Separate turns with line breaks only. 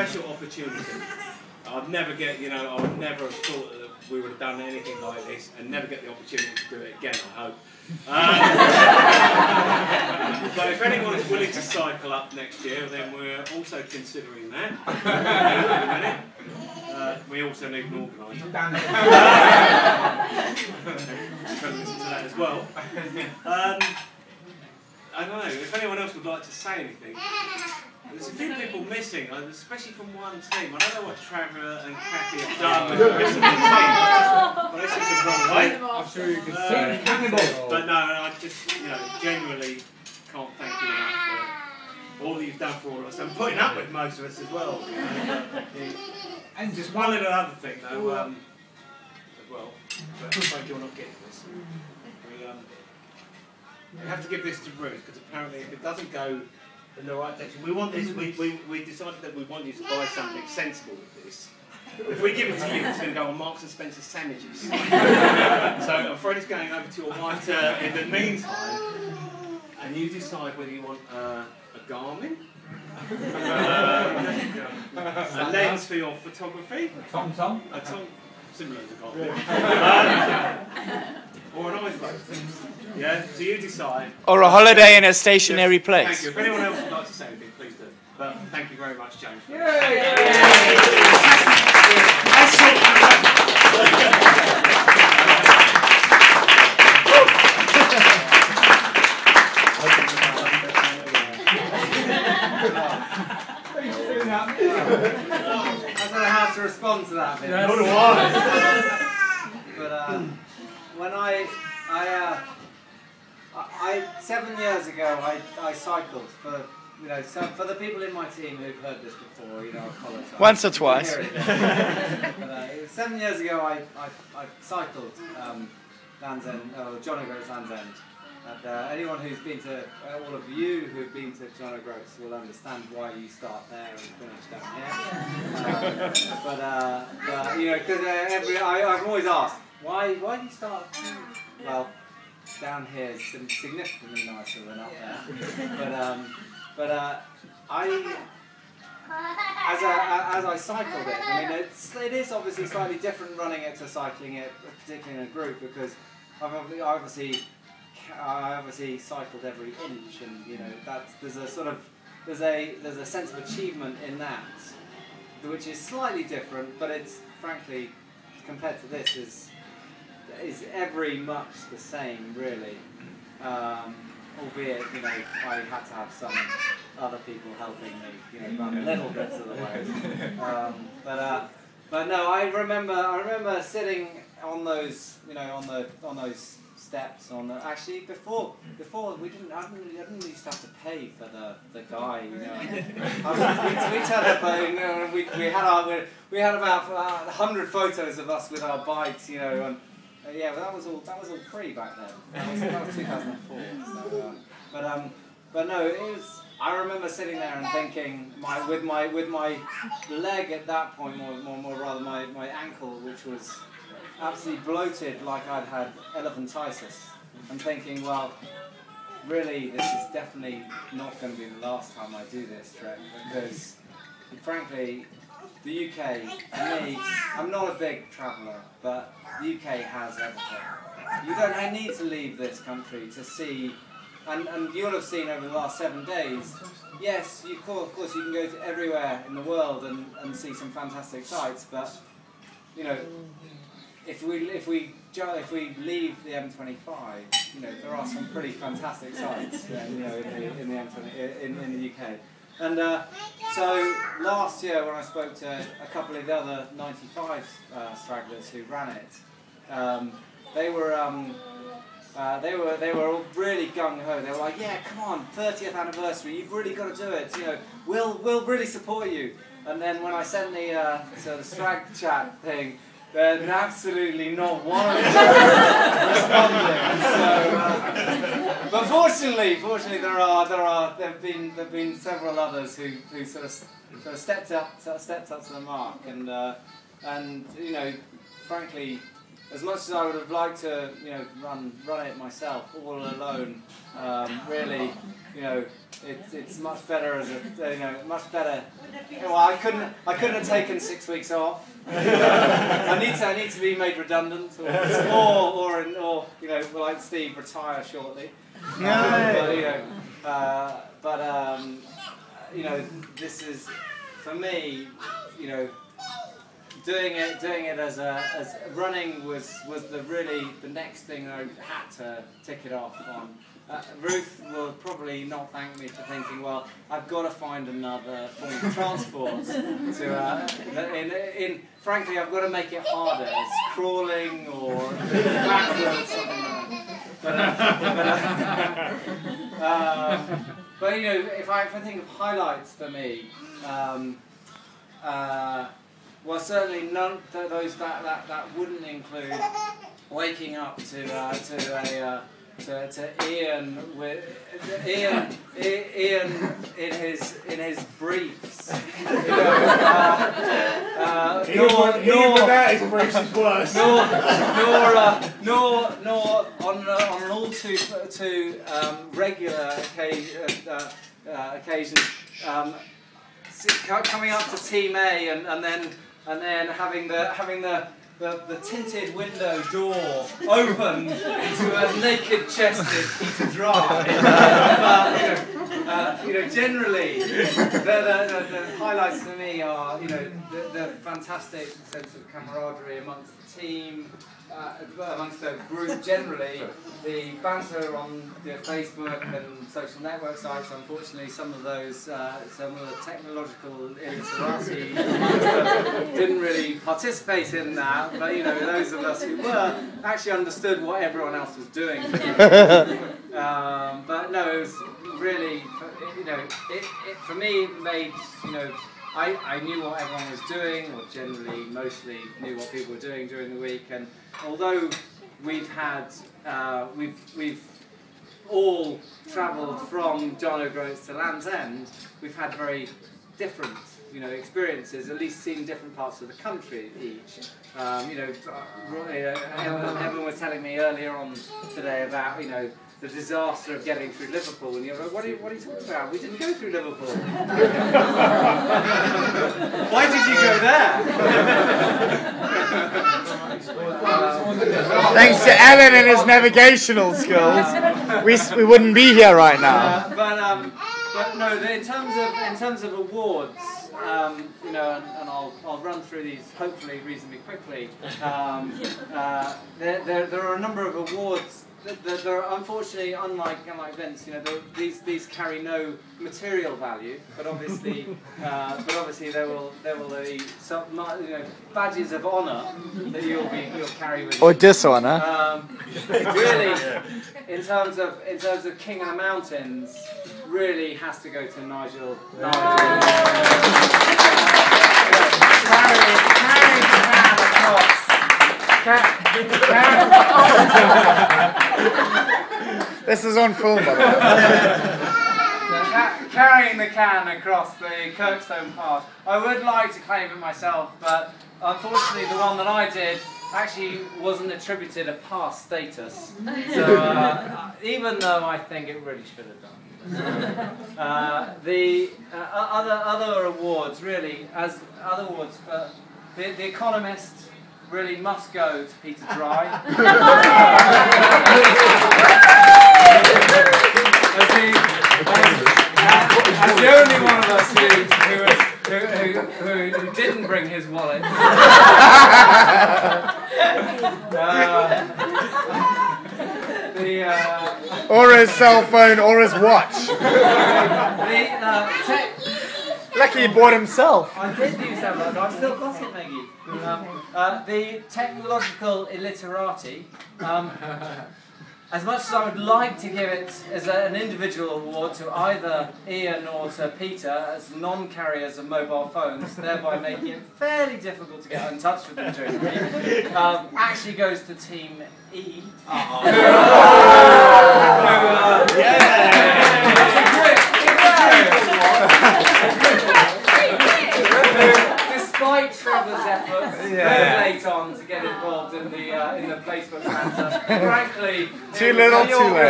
special opportunity. I'd never get, I would never have thought that we would have done anything like this, and never get the opportunity to do it again, I hope. But if anyone is willing to cycle up next year, then we're also considering that. We also need an organiser. Listen to that as well. I don't know, if anyone else would like to say anything. There's a few people missing, especially from one team. I don't know what Trevor and Kathy have done with the rest of the team, but this is the wrong way.
I'm sure you can see.
But no, I just, genuinely can't thank you enough for all that you've done for all of us, and putting up with most of us as well. And just one little other thing, though, as well. But thank you for not getting this. We have to give this to Ruth, because apparently if it doesn't go in the right direction, we want this. We decided that we want you to buy something sensible with this. If we give it to you, it's going to go on Marks and Spencer sandwiches. So I'm afraid it's going over to your wife in the meantime, and you decide whether you want a Garmin, a lens for your photography, a Tom, similar to Garmin, or an iPhone. Yeah, so you decide. Or a holiday in a stationary place. Thank you. If anyone else would like to say anything, please do. But thank you very much, James. Yay!
I don't know how to respond to that bit.
Nor do I.
But when I 7 years ago I cycled for so for the people in my team who've heard this before, I apologise.
Once or twice.
But, 7 years ago I cycled Land's End, John O'Groats Land's End. And anyone who's been to, all of you who've been to John O'Groats will understand why you start there and finish down here. Because I've always asked, why do you start? Well, down here is significantly nicer than up there. As I cycled it, it is obviously slightly different running it to cycling it, particularly in a group, because I obviously cycled every inch, and there's a sense of achievement in that, which is slightly different, but it's frankly compared to this is every much the same really. Albeit, I had to have some other people helping me, run little bits of the way. But no, I remember sitting on those, on those steps. Actually, before we didn't. I didn't used to have to pay for the guy. We turned up. We had about 100 photos of us with our bikes. Yeah, but that was all free back then. That was 2004. So, but no, it was. I remember sitting there and thinking, with my leg at that point, more rather my ankle, which was absolutely bloated, like I'd had elephantiasis, and thinking, well, really, this is definitely not going to be the last time I do this trek, because, frankly, the UK, for me, I'm not a big traveller, but the UK has everything. You don't need to leave this country to see, and you'll have seen over the last 7 days, yes, of course you can go to everywhere in the world and see some fantastic sights, but, if we leave the M25, there are some pretty fantastic sights, in the UK. And so last year, when I spoke to a couple of the other 95 stragglers who ran it, they were all really gung ho. They were like, "Yeah, come on, 30th anniversary, you've really got to do it. We'll really support you." And then when I sent the Strag chat thing, then absolutely not one of them responding. But fortunately, there've been several others who sort of stepped up to the mark, and frankly, as much as I would have liked to, run it myself all alone, really, it's much better as much better. Well, I couldn't have taken 6 weeks off. I need to be made redundant, or like Steve, retire shortly. This is for me, doing it as running was the next thing I had to tick it off on. Ruth will probably not thank me for thinking, well, I've got to find another form of transport frankly, I've got to make it harder. It's crawling or backwards, something like that. But if I think of highlights for me, well, certainly none of those that wouldn't include waking up to Ian in his briefs.
Nor without his briefs is worse.
Nor on an all too regular occasion, coming up to Team A and then having the tinted window door opened into a naked-chested Peter Dry. Generally, the highlights for me are, the fantastic sense of camaraderie amongst the team, amongst the group generally, the banter on Facebook and social network sites. Unfortunately, some of the technological illiterati didn't really participate in that, but those of us who were actually understood what everyone else was doing. But no, it was really, for me, it made, I knew what everyone was doing, or generally, mostly knew what people were doing during the week, and although we've all travelled from John O'Groats to Land's End, we've had very different, experiences, at least seen different parts of the country each. Evan was telling me earlier on today about, the disaster of getting through Liverpool, and you're like, what are you talking about? We didn't go through Liverpool. Why did you go there?
Thanks to Alan and his navigational skills, we wouldn't be here right now.
But no, in terms of awards, and I'll run through these hopefully reasonably quickly. There are a number of awards. They're unfortunately, unlike Vince, these carry no material value, but obviously there will be some badges of honour that you'll carry with you.
Or dishonour.
Really, in terms of King of the Mountains, really has to go to Nigel. Carrying
This is on film, by the way.
Carrying the can across the Kirkstone Pass. I would like to claim it myself, but unfortunately the one that I did actually wasn't attributed a pass status. So even though I think it really should have done. The other awards really, as other awards for the Economist, really must go to Peter Dry. As the only one of us who didn't bring his wallet.
Or his cell phone, or his watch. Lucky he bought himself.
I did use that one, I've still got it, Maggie. The technological illiterati, as much as I would like to give it as an individual award to either Ian or to Peter as non-carriers of mobile phones, thereby making it fairly difficult to get in touch with them during the week, actually goes to Team E. Despite Trevor's efforts, very late on to get involved in the Facebook answer. Frankly,
Too little, too late.